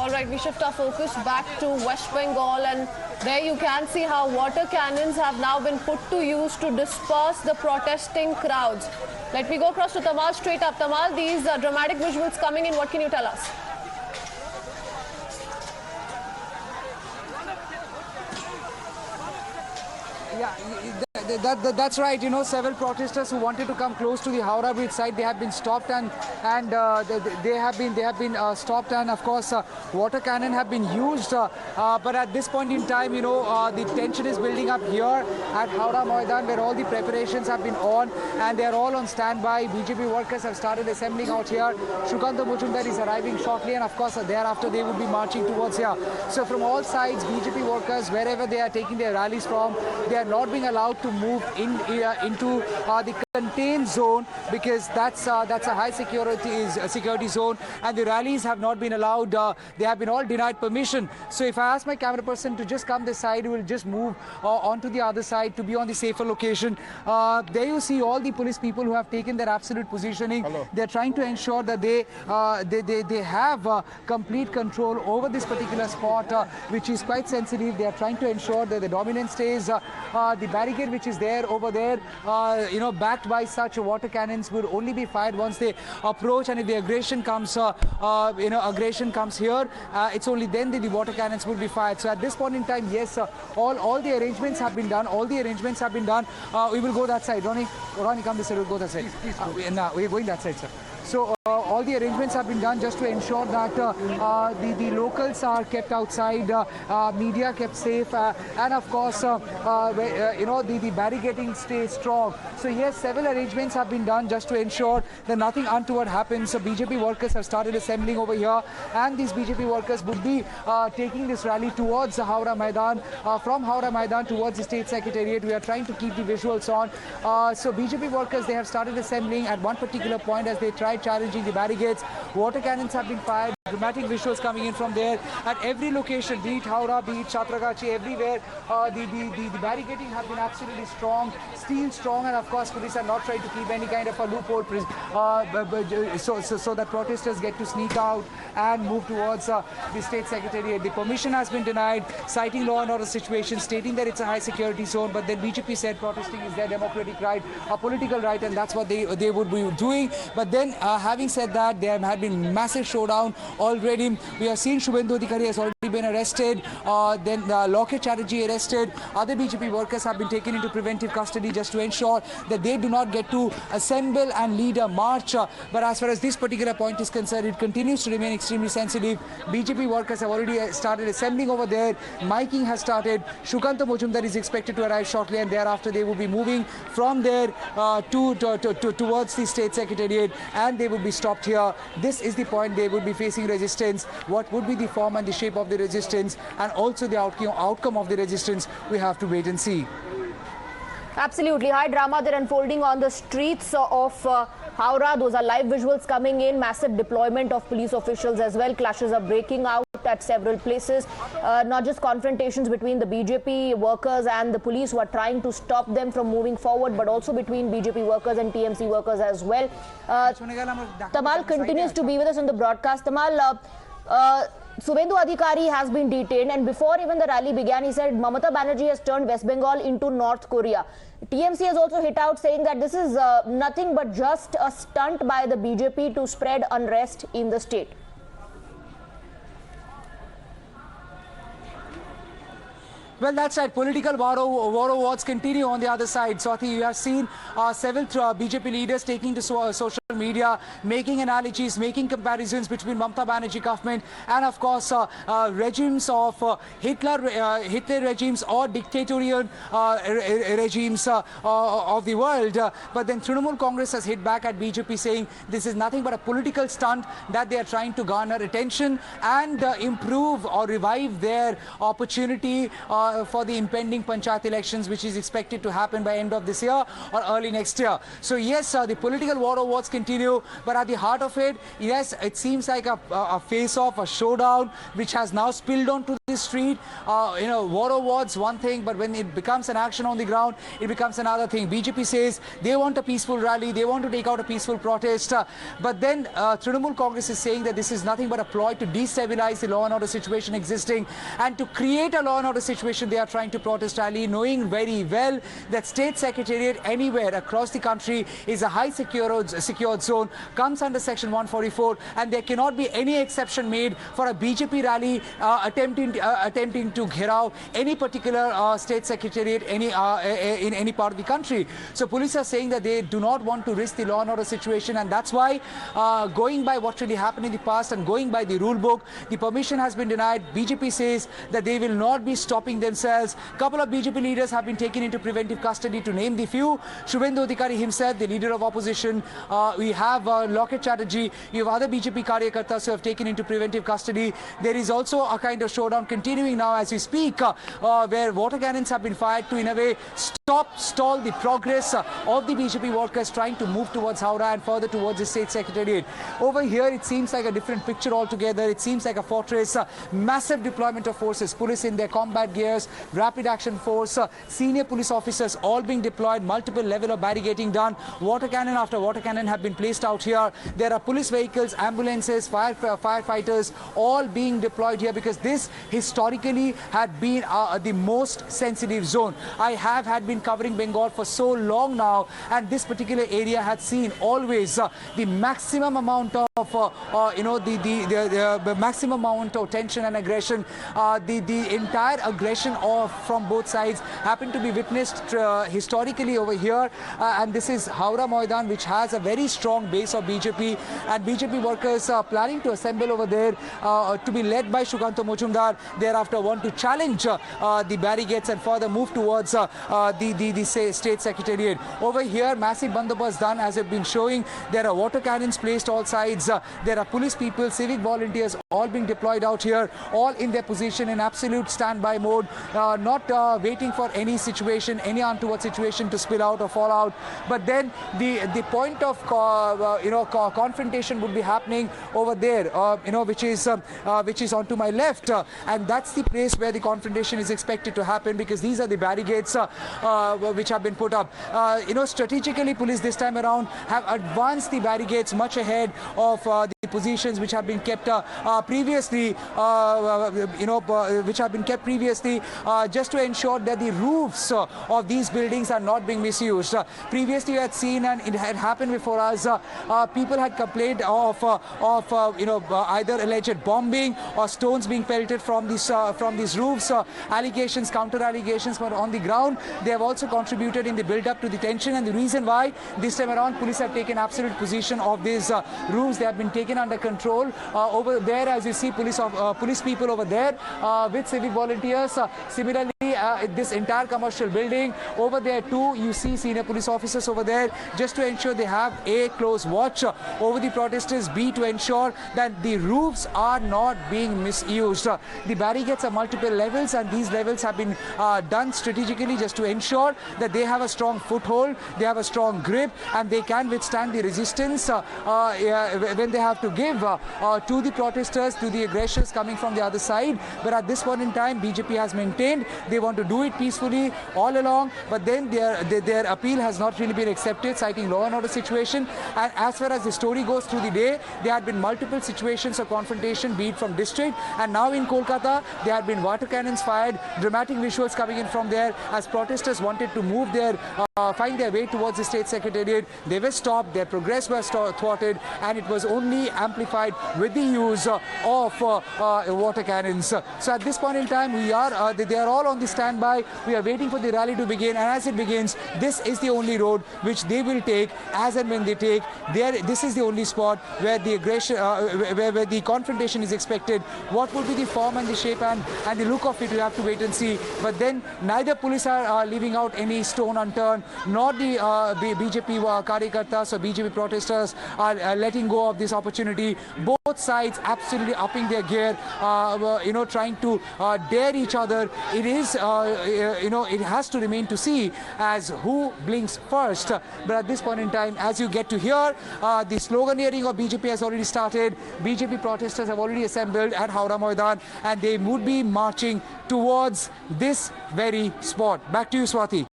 All right, we shift our focus back to West Bengal, and there you can see how water cannons have now been put to use to disperse the protesting crowds. Let me go across to Tamal straight up. Tamal, these dramatic visuals coming in, what can you tell us? Yeah, that's right. You know, several protesters who wanted to come close to the Howrah Bridge side, they have been stopped and they have been stopped, and of course water cannon have been used. But at this point in time, you know, the tension is building up here at Howrah Maidan, where all the preparations have been on and they are all on standby. BJP workers have started assembling out here. Shukanta Mujumdar is arriving shortly, and of course thereafter they will be marching towards here. So from all sides, BJP workers, wherever they are taking their rallies from, they are not being allowed to move into the contained zone, because that's a high security zone, and the rallies have not been allowed. They have been all denied permission. So if I ask my camera person to just come this side, we will just move onto the other side to be on the safer location. There you see all the police people who have taken their absolute positioning. They are trying to ensure that they have complete control over this particular spot, which is quite sensitive. They are trying to ensure that the dominance stays. The barricade which is there over there, you know, backed by such water cannons, would only be fired once they approach, and if the aggression comes, you know, aggression comes here, it's only then that the water cannons will be fired. So at this point in time, yes, all the arrangements have been done. All the arrangements have been done. We will go that side. Ronnie, come this side. We'll go that side. We're going that side, sir. So all the arrangements have been done just to ensure that the locals are kept outside, media kept safe, and of course, you know, the barricading stays strong. So yes, several arrangements have been done just to ensure that nothing untoward happens. So BJP workers have started assembling over here, and these BJP workers would be taking this rally towards the Howrah Maidan, from Howrah Maidan towards the State Secretariat. We are trying to keep the visuals on. So BJP workers, they have started assembling at one particular point as they try challenging the barricades. Water cannons have been fired. Dramatic visuals coming in from there at every location, be it Howrah, be it Chatterjee, everywhere. The barricading have been absolutely strong, steel strong, and of course police are not trying to keep any kind of a loophole, so that protesters get to sneak out and move towards the State Secretariat. The permission has been denied, citing law and order situation, stating that it's a high security zone, but then BJP said protesting is their democratic right, a political right, and that's what they would be doing. But then having said that, there had been massive showdown already. We have seen Suvendu Adhikari has already been arrested, then Locket, Chatterjee arrested. Other BJP workers have been taken into preventive custody just to ensure that they do not get to assemble and lead a march. But as far as this particular point is concerned, it continues to remain extremely sensitive. BJP workers have already started assembling over there. Miking has started. Shukanta Mujumdar is expected to arrive shortly, and thereafter they will be moving from there towards the State Secretariat, and they will be stopped here. This is the point. They will be facing resistance. What would be the form and the shape of the resistance, and also the outcome of the resistance, we have to wait and see. Absolutely. High drama they're unfolding on the streets of Howrah. Those are live visuals coming in. Massive deployment of police officials as well. Clashes are breaking out at several places. Not just confrontations between the BJP workers and the police who are trying to stop them from moving forward, but also between BJP workers and TMC workers as well. Tamal continues to be with us on the broadcast. Tamal, Suvendu Adhikari has been detained, and before even the rally began, he said Mamata Banerjee has turned West Bengal into North Korea. TMC has also hit out saying that this is nothing but just a stunt by the BJP to spread unrest in the state. Well, that's right. Political war awards continue on the other side. Swati, you have seen several BJP leaders taking to social media, making analogies, making comparisons between Mamata Banerjee government and, of course, regimes of Hitler regimes or dictatorial regimes of the world. But then Trinamool Congress has hit back at BJP, saying this is nothing but a political stunt that they are trying to garner attention and improve or revive their opportunity for the impending Panchayat elections, which is expected to happen by end of this year or early next year. So yes, the political war awards continue, but at the heart of it, yes, it seems like a face-off, a showdown, which has now spilled on to the this street, war awards one thing, but when it becomes an action on the ground, it becomes another thing. BJP says they want a peaceful rally, they want to take out a peaceful protest, but then Trinamool Congress is saying that this is nothing but a ploy to destabilize the law and order situation existing, and to create a law and order situation. They are trying to protest rally, knowing very well that state secretariat anywhere across the country is a high secured zone, comes under section 144, and there cannot be any exception made for a BJP rally attempting to gherao any particular state secretariat in any part of the country. So police are saying that they do not want to risk the law and order situation, and that's why going by what really happened in the past and going by the rule book, the permission has been denied. BJP says that they will not be stopping themselves. Couple of BJP leaders have been taken into preventive custody, to name the few. Suvendu Adhikari himself, the leader of opposition. We have Locket, Chatterjee. You have other BJP karyakartas who have taken into preventive custody. There is also a kind of showdown continuing now as we speak, where water cannons have been fired to, in a way, stall the progress of the BJP workers trying to move towards Howrah and further towards the state secretariat. Over here, it seems like a different picture altogether. It seems like a fortress. Massive deployment of forces, police in their combat gears, rapid action force, senior police officers all being deployed, multiple level of barricading done. Water cannon after water cannon have been placed out here. There are police vehicles, ambulances, firefighters all being deployed here, because this historically had been the most sensitive zone. I have been covering Bengal for so long now, and this particular area had seen always the maximum amount of the maximum amount of tension and aggression. The entire aggression from both sides happened to be witnessed historically over here, and this is Howrah Maidan, which has a very strong base of BJP, and BJP workers are planning to assemble over there, to be led by Shukanto Mojumdar. Thereafter want to challenge the barricades and further move towards the state secretariat. Over here, massive bandobast done, as I've been showing. There are water cannons placed all sides. There are police people, civic volunteers all being deployed out here, all in their position in absolute standby mode, not waiting for any situation, any untoward situation to spill out or fall out. But then the point of confrontation would be happening over there, which is onto my left, and that's the place where the confrontation is expected to happen, because these are the barricades which have been put up. Strategically, police this time around have advanced the barricades much ahead of the positions which have been kept previously, just to ensure that the roofs of these buildings are not being misused. Previously, we had seen, and it had happened before us, people had complained of either alleged bombing or stones being pelted from these roofs. Allegations, counter allegations were on the ground. They have also contributed in the build-up to the tension, and the reason why this time around police have taken absolute possession of these roofs. They have been taken under control. Over there, as you see, police people over there with civic volunteers. Similarly, this entire commercial building over there too, you see senior police officers over there, just to ensure they have a close watch over the protesters, B, to ensure that the roofs are not being misused. The barricades are multiple levels, and these levels have been done strategically just to ensure that they have a strong foothold, they have a strong grip, and they can withstand the resistance when they have to give to the protesters, to the aggressors coming from the other side. But at this point in time, BJP has maintained they want to do it peacefully all along, but then their appeal has not really been accepted, citing law and order situation. And as far as the story goes through the day, there had been multiple situations of confrontation, be it from district, and now in Kolkata, there had been water cannons fired, dramatic visuals coming in from there as protesters wanted to move find their way towards the state secretariat. They were stopped, their progress was thwarted, and it was only amplified with the use of water cannons. So at this point in time, they are all on the standby. We are waiting for the rally to begin, and as it begins, this is the only road which they will take as and when they take. This is the only spot where the aggression, where the confrontation is expected. What will be the form and the shape and the look of it, we have to wait and see. But then neither police are leaving out any stone unturned, nor the BJP karyakartas or BJP protesters are letting go of this opportunity. opportunity. Both sides absolutely upping their gear, trying to dare each other. It is, it has to remain to see as who blinks first. But at this point in time, as you get to hear, the sloganeering of BJP has already started. BJP protesters have already assembled at Howrah Maidan, and they would be marching towards this very spot. Back to you, Swati.